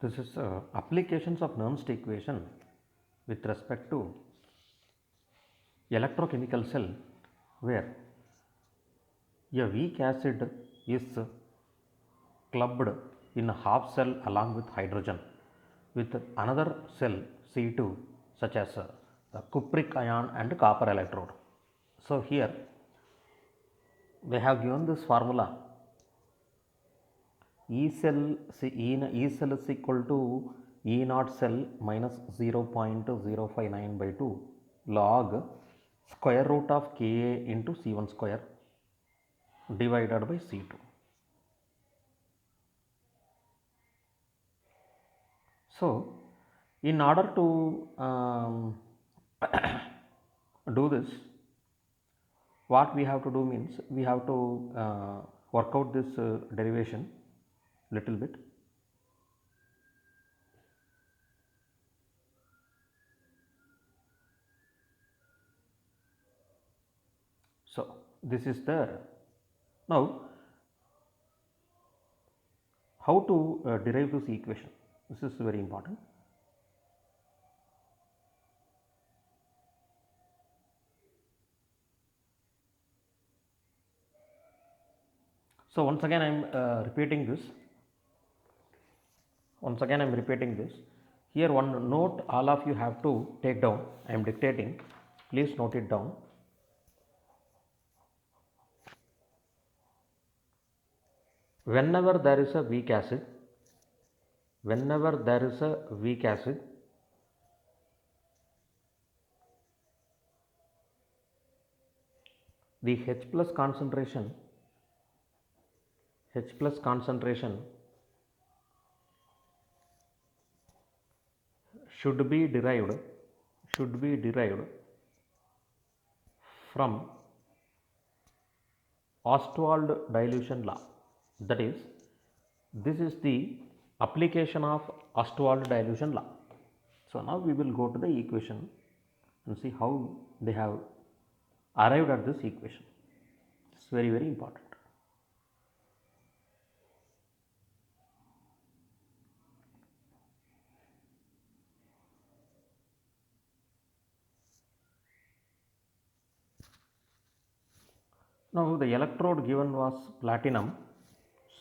This is applications of Nernst equation with respect to electrochemical cell, where a weak acid is clubbed in a half cell along with hydrogen with another cell C2, such as the cupric ion and copper electrode. So here they have given this formula: E cell is equal to E naught cell minus 0.059 by 2 log square root of Ka into C1 square divided by C2. So in order to do this, what we have to do means we have to work out this derivation little bit. So this is the now how to derive this equation. This is very important. So once again I am repeating this. Here one note all of you have to take down. I am dictating. Please note it down. Whenever there is a weak acid, the H plus concentration should be derived from Ostwald dilution law. That is, this is the application of Ostwald dilution law. So now we will go to the equation and see how they have arrived at this equation. It's very, very important. Now the electrode given was platinum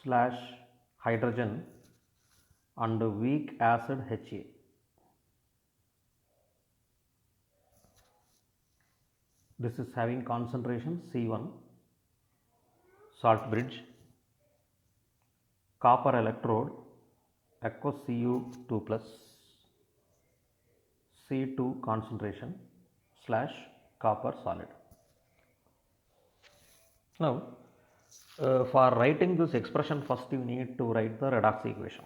slash hydrogen and weak acid Ha. This is having concentration C1, salt bridge, copper electrode, aqueous Cu2 plus, C2 concentration slash copper solid. Now for writing this expression, first you need to write the redox equation.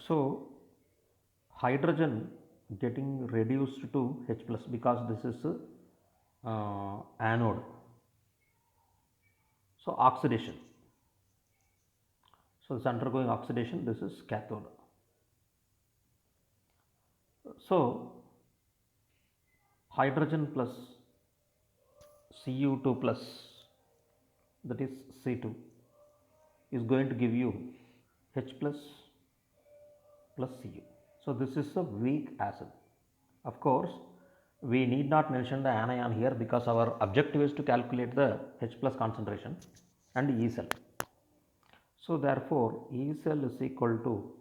So hydrogen getting reduced to H plus because this is anode. So oxidation. So it's undergoing oxidation. This is cathode. So hydrogen plus Cu2 plus, that is C2, is going to give you H plus plus Cu. So this is a weak acid. Of course, we need not mention the anion here because our objective is to calculate the H plus concentration and E cell. So therefore, E cell is equal to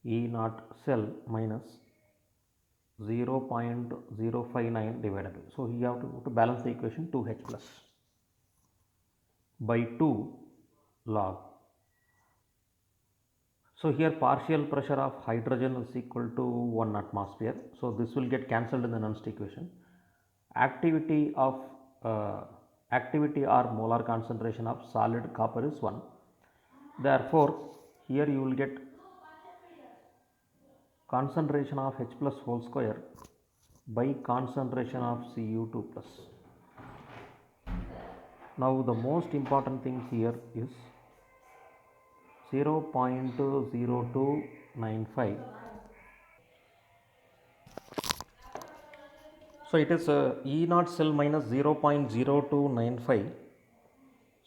E naught cell minus 0.059 divided by. So you have to balance the equation 2H plus by 2 log. So here partial pressure of hydrogen is equal to 1 atmosphere. So this will get cancelled in the Nernst equation. Activity or molar concentration of solid copper is 1. Therefore, here you will get concentration of H plus whole square by concentration of Cu2 plus. Now the most important thing here is 0.0295. So it is E naught cell minus 0.0295.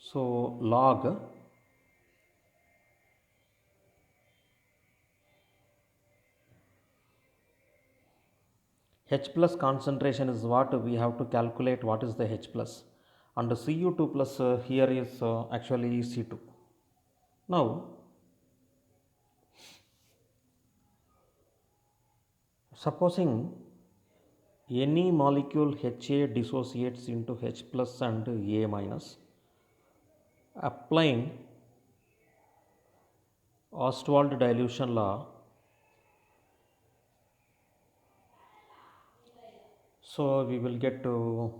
So log H plus concentration is what we have to calculate what is the H plus, and Cu2 plus here is actually C2. Now supposing any molecule Ha dissociates into H plus and A minus, applying Ostwald dilution law, so we will get to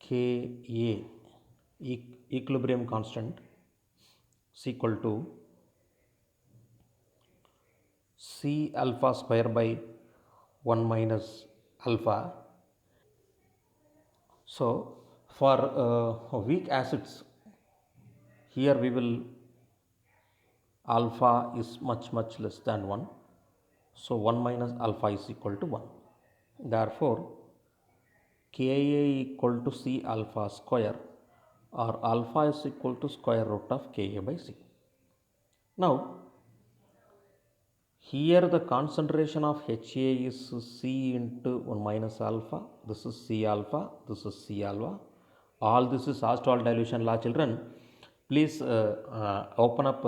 Ka equilibrium constant is equal to C alpha square by 1 minus alpha. So for weak acids, here we will alpha is much less than 1. So 1 minus alpha is equal to 1. Therefore, Ka equal to C alpha square, or alpha is equal to square root of Ka by C. Now, here the concentration of Ha is C into 1 minus alpha. This is C alpha. This is C alpha. All this is Ostwald dilution law, children. Please open up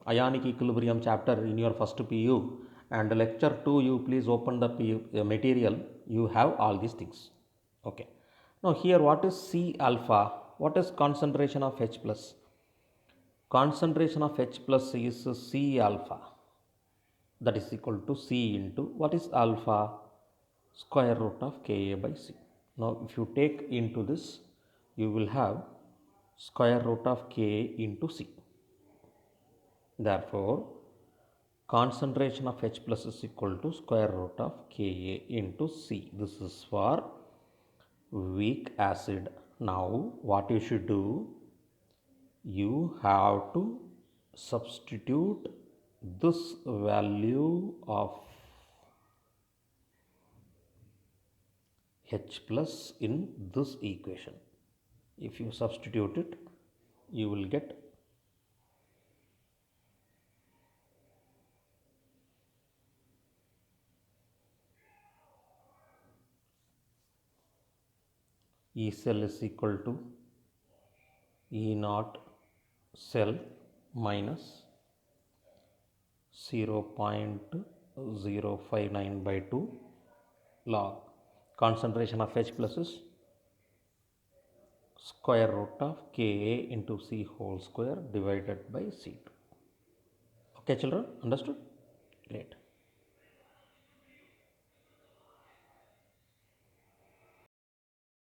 ionic equilibrium chapter in your first PU, and lecture 2 you please open the PU material. You have all these things. Okay. Now here what is C alpha? What is concentration of H plus? Concentration of H plus is C alpha, that is equal to C into what is alpha? Square root of Ka by C. Now if you take into this, you will have square root of K into C. Therefore, concentration of H plus is equal to square root of Ka into C. This is for weak acid. Now what you should do? You have to substitute this value of H plus in this equation. If you substitute it, you will get E cell is equal to E naught cell minus 0.059 by 2 log concentration of H plus is square root of Ka into C whole square divided by C2. Okay children, understood? Great.